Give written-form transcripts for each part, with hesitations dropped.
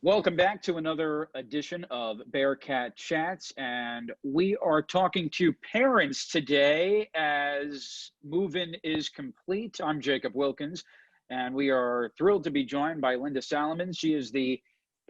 Welcome back to another edition of Bearcat Chats, and we are talking to parents today as MoveIn is complete. I'm Jacob Wilkins, and we are thrilled to be joined by Linda Salomons. She is the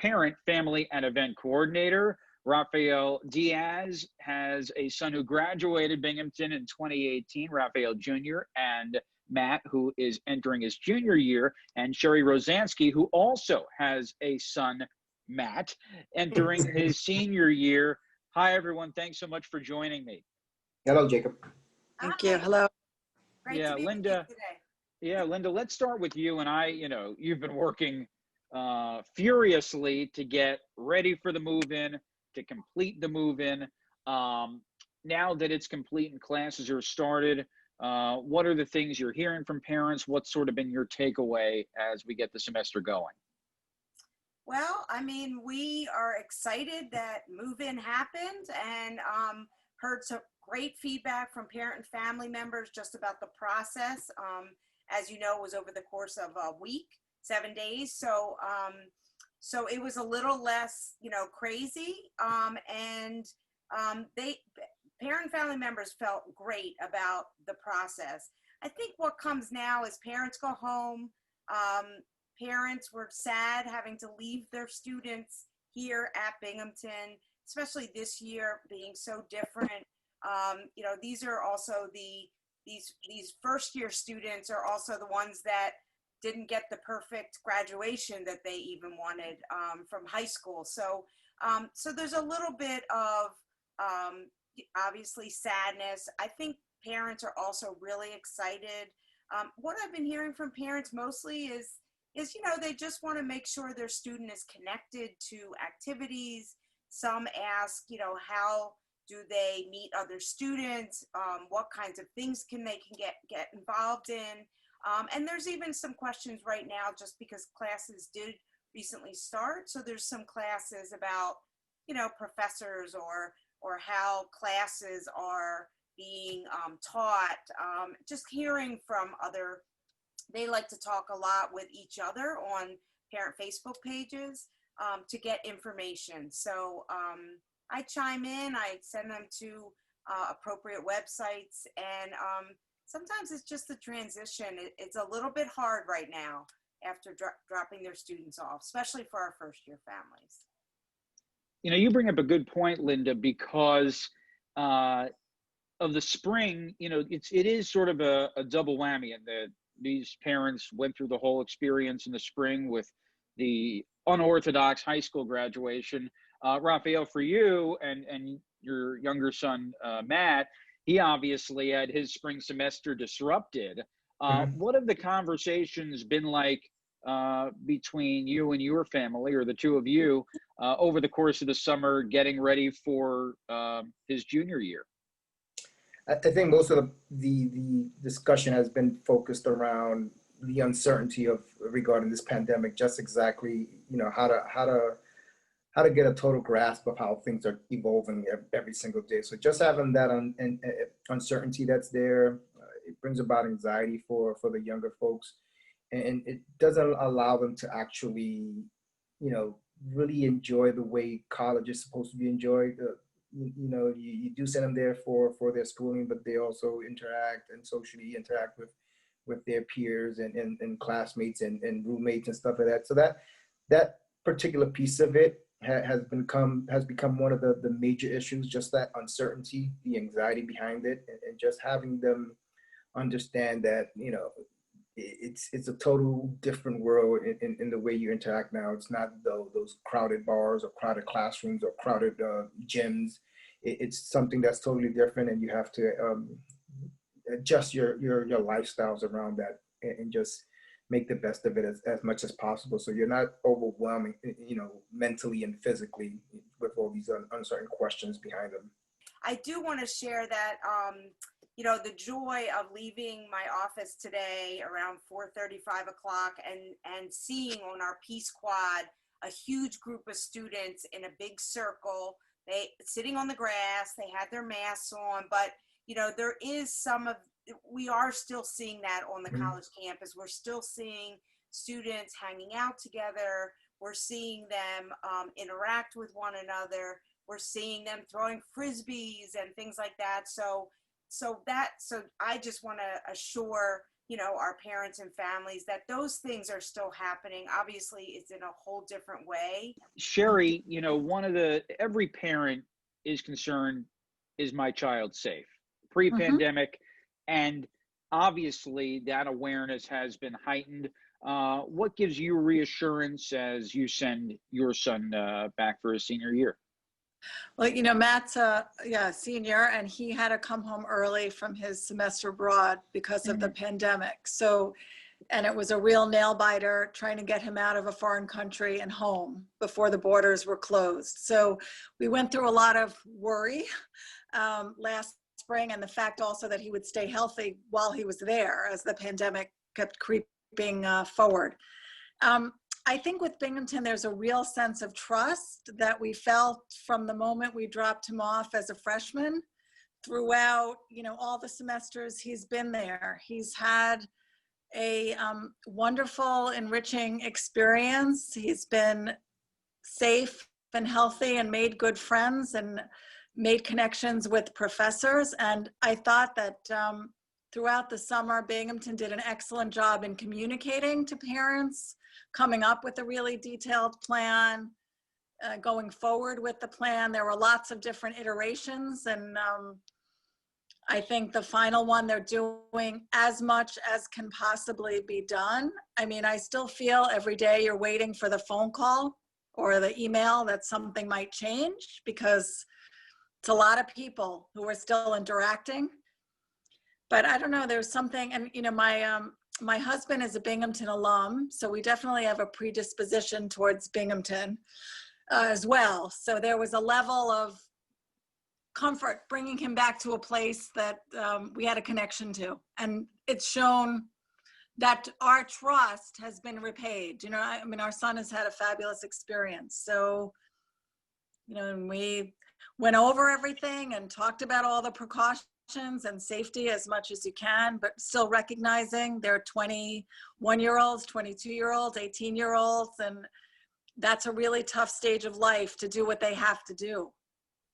Parent, Family, and Event Coordinator. Rafael Diaz has a son who graduated Binghamton in 2018, Rafael Jr., and Matt, who is entering his junior year, and Sherri Rozansky, who also has a son, Matt, entering his senior year. Hi, everyone. Thanks so much for joining me. Hello, Jacob. Thank you. Hello. Great to be Linda. with you today. Yeah, Linda, let's start with you. And you've been working furiously to get ready for the move-in, to complete the move-in. Now that it's complete and classes are started, what are the things you're hearing from parents? What's sort of been your takeaway as we get the semester going? Well, I mean, we are excited that move-in happened and heard some great feedback from parent and family members just about the process. As you know, it was over the course of a week, 7 days. So it was a little less, crazy. Parent and family members felt great about the process. I think what comes now is parents go home. Parents were sad having to leave their students here at Binghamton, especially this year being so different. These are also these first year students are also the ones that didn't get the perfect graduation that they even wanted from high school. So there's a little bit of obviously sadness. I think parents are also really excited. What I've been hearing from parents mostly is they just want to make sure their student is connected to activities. Some ask, how do they meet other students? What kinds of things can get involved in? And there's even some questions right now just because classes did recently start. So there's some classes about, professors or how classes are being taught. Just hearing from they like to talk a lot with each other on parent Facebook pages to get information. So I chime in, I send them to appropriate websites, and sometimes it's just the transition. It's a little bit hard right now after dropping their students off, especially for our first year families. You bring up a good point, Linda, because of the spring, it is sort of a double whammy in that these parents went through the whole experience in the spring with the unorthodox high school graduation. Rafael, for you and your younger son, Matt, he obviously had his spring semester disrupted. What have the conversations been like between you and your family, or the two of you, over the course of the summer getting ready for his junior year? I think most of the discussion has been focused around the uncertainty regarding this pandemic, just exactly, how to get a total grasp of how things are evolving every single day. So just having that uncertainty that's there, it brings about anxiety for the younger folks, and it doesn't allow them to actually, really enjoy the way college is supposed to be enjoyed. You do send them there for their schooling, but they also interact and socially interact with their peers and classmates and roommates and stuff like that. So that particular piece of it has become one of the major issues, just that uncertainty, the anxiety behind it, and just having them understand that, it's a total different world in the way you interact now. It's not those crowded bars or crowded classrooms or crowded gyms. It's something that's totally different, and you have to adjust your lifestyles around that and just make the best of it as much as possible, so you're not overwhelming, mentally and physically with all these uncertain questions behind them. I do want to share that the joy of leaving my office today around 4:30, 5 o'clock and seeing on our Peace Quad a huge group of students in a big circle, sitting on the grass, they had their masks on, but there is we are still seeing that on the college campus. We're still seeing students hanging out together. We're seeing them interact with one another. We're seeing them throwing frisbees and things like that. So I just want to assure, our parents and families that those things are still happening. Obviously, it's in a whole different way. Sherri, every parent is concerned, is my child safe? Pre-pandemic, and obviously that awareness has been heightened. What gives you reassurance as you send your son back for his senior year? Well, Matt's a senior, and he had to come home early from his semester abroad because of the pandemic. So, and it was a real nail biter trying to get him out of a foreign country and home before the borders were closed. So we went through a lot of worry last spring, and the fact also that he would stay healthy while he was there as the pandemic kept creeping forward. I think with Binghamton, there's a real sense of trust that we felt from the moment we dropped him off as a freshman throughout, all the semesters he's been there. He's had a wonderful, enriching experience. He's been safe and healthy and made good friends and made connections with professors. And I thought that throughout the summer, Binghamton did an excellent job in communicating to parents, coming up with a really detailed plan, going forward with the plan. There were lots of different iterations, and I think the final one, they're doing as much as can possibly be done. I mean, I still feel every day you're waiting for the phone call or the email that something might change, because it's a lot of people who are still interacting. But I don't know, there's something, and my husband is a Binghamton alum, so we definitely have a predisposition towards Binghamton as well. So there was a level of comfort bringing him back to a place that we had a connection to. And it's shown that our trust has been repaid. I mean, our son has had a fabulous experience. So, and we went over everything and talked about all the precautions and safety as much as you can, but still recognizing there are 21-year-olds, 22-year-olds, 18-year-olds, and that's a really tough stage of life to do what they have to do.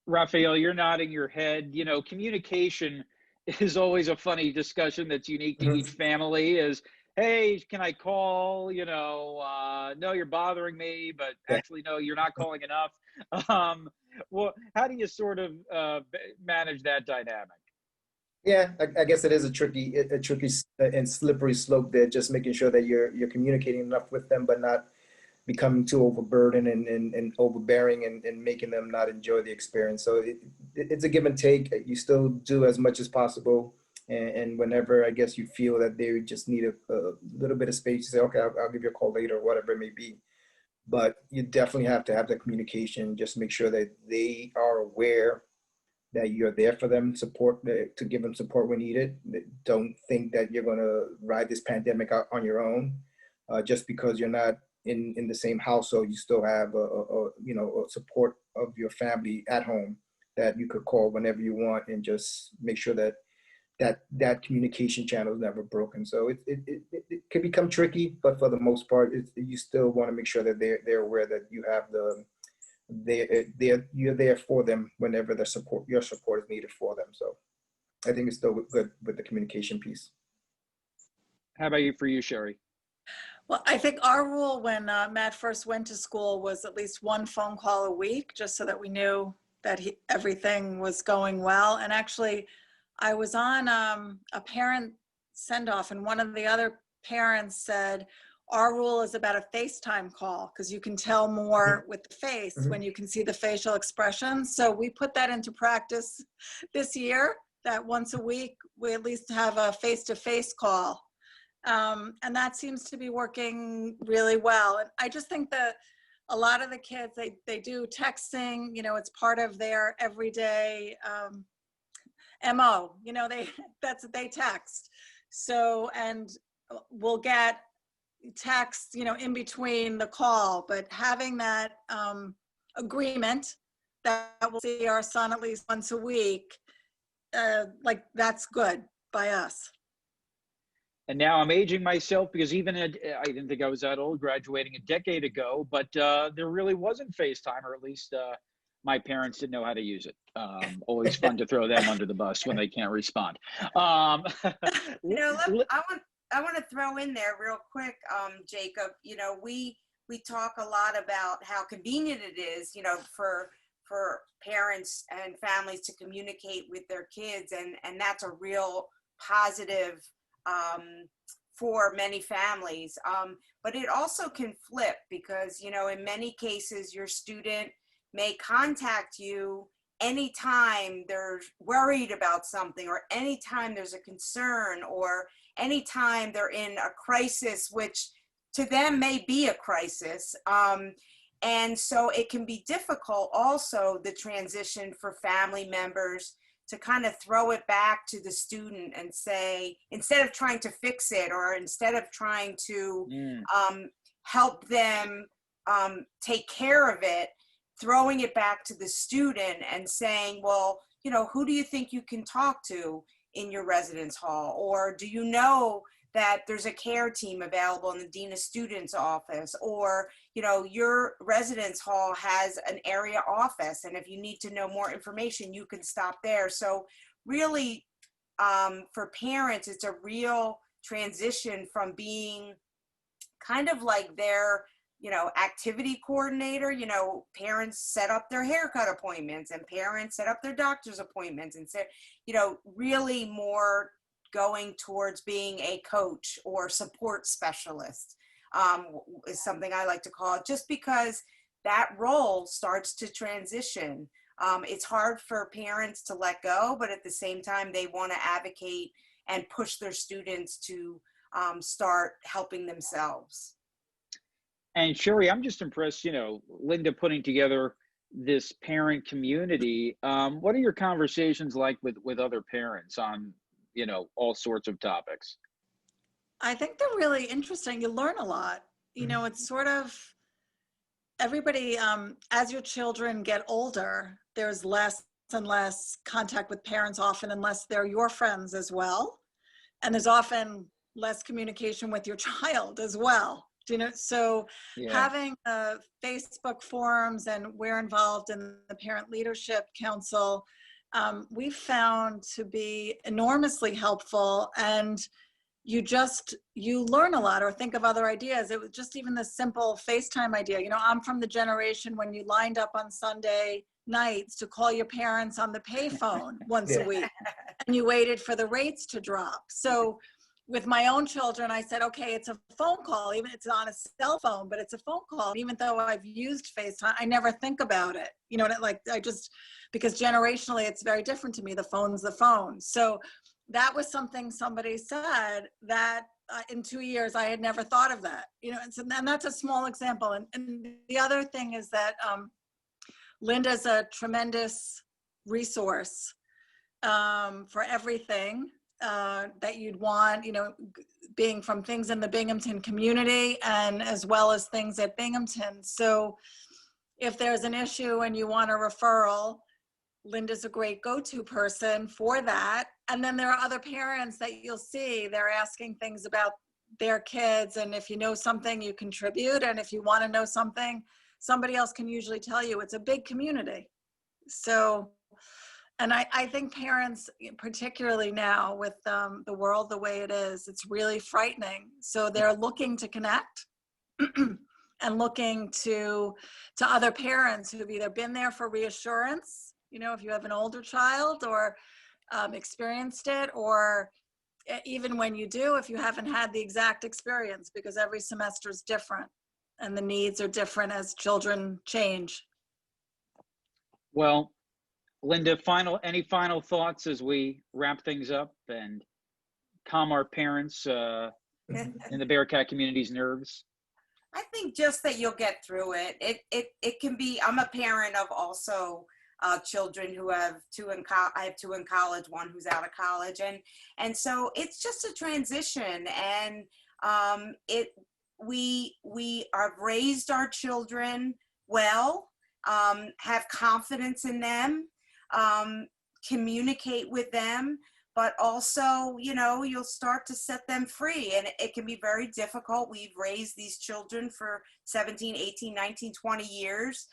Rafael, you're nodding your head. Communication is always a funny discussion that's unique to each family. Is, hey, can I call? No, you're bothering me, but actually, no, you're not calling enough. Well, how do you sort of manage that dynamic? Yeah, I guess it is a tricky and slippery slope there. Just making sure that you're communicating enough with them, but not becoming too overburdened and overbearing and making them not enjoy the experience. So it's a give and take. You still do as much as possible, and whenever I guess you feel that they just need a little bit of space, you say, okay, I'll give you a call later, or whatever it may be. But you definitely have to have the communication. Just make sure that they are aware that you're there for them, to give them support when needed. Don't think that you're going to ride this pandemic out on your own. Just because you're not in the same household, you still have a support of your family at home that you could call whenever you want, and just make sure that communication channel is never broken. So it can become tricky, but for the most part, you still want to make sure that they're aware that you have you're there for them whenever your support is needed for them. So I think it's still good with the communication piece. How about for you, Sherri? Well, I think our rule when Matt first went to school was at least one phone call a week, just so that we knew that everything was going well. And actually, I was on a parent send-off, and one of the other parents said, our rule is about a FaceTime call, because you can tell more with the face when you can see the facial expressions. So we put that into practice this year, that once a week, we at least have a face-to-face call. And that seems to be working really well. And I just think that a lot of the kids, they do texting, it's part of their everyday MO, they text. So, and we'll get text, in between the call, but having that agreement that we'll see our son at least once a week, that's good by us. And now I'm aging myself because I didn't think I was that old, graduating a decade ago, but there really wasn't FaceTime, or at least my parents didn't know how to use it. Always fun to throw them under the bus when they can't respond. You know, I want to throw in there real quick, Jacob. You know, we talk a lot about how convenient it is, you know, for parents and families to communicate with their kids, and that's a real positive for many families. But it also can flip because, you know, in many cases, your student may contact you anytime they're worried about something, or anytime there's a concern, or anytime they're in a crisis, which to them may be a crisis. And so it can be difficult also, the transition for family members to kind of throw it back to the student and say, instead of trying to fix it, or instead of trying to help them take care of it, throwing it back to the student and saying, well, you know, who do you think you can talk to in your residence hall? Or do you know that there's a care team available in the Dean of Students office? Or, you know, your residence hall has an area office, and if you need to know more information, you can stop there. So really, for parents, it's a real transition from being kind of like their, you know, activity coordinator. You know, parents set up their haircut appointments, and parents set up their doctor's appointments, and say, you know, really more going towards being a coach or support specialist, is something I like to call it, just because that role starts to transition. It's hard for parents to let go, but at the same time, they want to advocate and push their students to start helping themselves. And Sherri, I'm just impressed, you know, Linda putting together this parent community. What are your conversations like with other parents on, you know, all sorts of topics? I think they're really interesting. You learn a lot. You know, it's sort of everybody, as your children get older, there's less and less contact with parents often, unless they're your friends as well. And there's often less communication with your child as well. You know, so having Facebook forums, and we're involved in the Parent Leadership Council, we've found to be enormously helpful. And you learn a lot, or think of other ideas. It was just even the simple FaceTime idea. You know, I'm from the generation when you lined up on Sunday nights to call your parents on the payphone once a week, and you waited for the rates to drop. So with my own children, I said, okay, it's a phone call, even it's on a cell phone, but it's a phone call. Even though I've used FaceTime, I never think about it. You know, like because generationally, it's very different to me. The phone's the phone. So that was something somebody said that in 2 years, I had never thought of that. You know, and that's a small example. And the other thing is that Linda's a tremendous resource for everything that you'd want, you know, being from things in the Binghamton community, and as well as things at Binghamton. So if there's an issue and you want a referral, Linda's a great go-to person for that. And then there are other parents that you'll see, they're asking things about their kids. And if you know something, you contribute. And if you want to know something, somebody else can usually tell you. It's a big community. So, and I think parents, particularly now with the world the way it is, it's really frightening. So they're looking to connect and looking to other parents who've either been there for reassurance, you know, if you have an older child, or experienced it, or even when you do, if you haven't had the exact experience, because every semester is different and the needs are different as children change. Well, Linda, any final thoughts as we wrap things up and calm our parents in the Bearcat community's nerves? I think just that you'll get through it. It can be, I'm a parent of also children who have I have two in college, one who's out of college. And so it's just a transition, and we have raised our children well, have confidence in them, communicate with them, but also, you know, you'll start to set them free, and it can be very difficult. We've raised these children for 17, 18, 19, 20 years.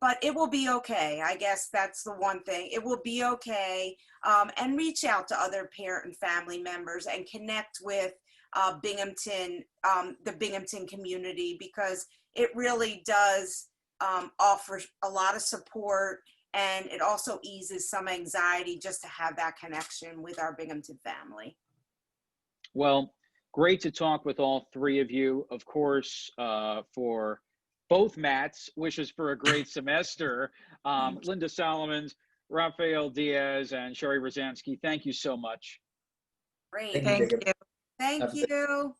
But it will be okay. I guess that's the one thing. It will be okay. And reach out to other parent and family members and connect with Binghamton, the Binghamton community, because it really does offer a lot of support, and it also eases some anxiety just to have that connection with our Binghamton family. Well, great to talk with all three of you. Of course, for both Matts, wishes for a great semester. Linda Salomons, Rafael Diaz, and Sherri Rozansky, thank you so much. Great. Thank you, Jacob. you. Thank you.